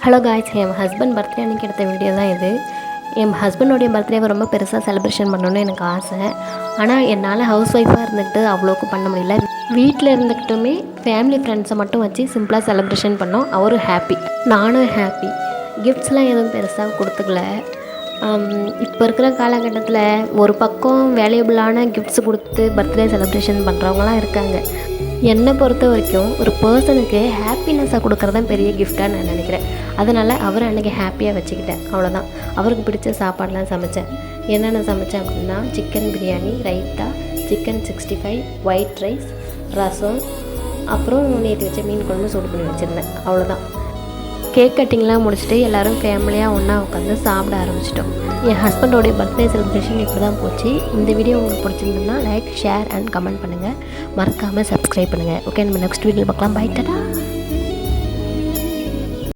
Hello guys, என் husband birthday அன்றைக்கி எடுத்த video தான் இது. என் ஹஸ்பண்டோடைய பர்த்டேவை ரொம்ப பெருசாக செலிப்ரேஷன் பண்ணணுன்னு எனக்கு ஆசை. ஆனால் என்னால் ஹவுஸ் ஒய்ஃபாக இருந்துக்கிட்டு அவ்வளோக்கு பண்ண முடியல. வீட்டில் இருந்துக்கிட்டுமே ஃபேமிலி ஃப்ரெண்ட்ஸை மட்டும் வச்சு சிம்பிளாக செலிப்ரேஷன் பண்ணோம். அவரும் ஹாப்பி, நானும் ஹாப்பி. கிஃப்ட்ஸ்லாம் எதுவும் பெருசாக கொடுத்துக்கல. இப்போ இருக்கிற காலகட்டத்தில் ஒரு பக்கம் வேல்யூபிளான கிஃப்ட்ஸ் கொடுத்து பர்த்டே செலிப்ரேஷன் பண்ணுறவங்களாம் இருக்காங்க. என்னை பொறுத்த வரைக்கும் ஒரு பர்சனுக்கு ஹாப்பினஸ்ஸாக கொடுக்குறது தான் பெரிய கிஃப்டாக நான் நினைக்கிறேன். அதனால் அவரை அன்றைக்கி ஹாப்பியாக வச்சுக்கிட்டேன், அவ்வளோதான். அவருக்கு பிடிச்ச சாப்பாடெலாம் சமைச்சேன். என்னென்ன சமைச்சேன் அப்படின்னா, chicken biryani, raita, chicken 65, white rice, rasam, அப்புறம் நேற்று வச்ச மீன் குழம்பு சூடு பண்ணி வச்சுருந்தேன், அவ்வளோதான். கேக் கட்டிங்லாம் முடிச்சுட்டு எல்லோரும் ஃபேமிலியாக ஒன்றா உட்காந்து சாப்பிட ஆரம்பிச்சிட்டோம். என் ஹஸ்பண்டோடைய பர்த்டே செலிப்ரேஷன் இப்படி தான் போச்சு. இந்த வீடியோ உங்களுக்கு பிடிச்சிருந்ததுன்னா லைக், ஷேர் அண்ட் கமெண்ட் பண்ணுங்கள். மறக்காமல் சப்ஸ்கிரைப் பண்ணுங்கள். ஓகே, நம்ம நெக்ஸ்ட் வீடியோ பார்க்கலாம். பை, டாடா.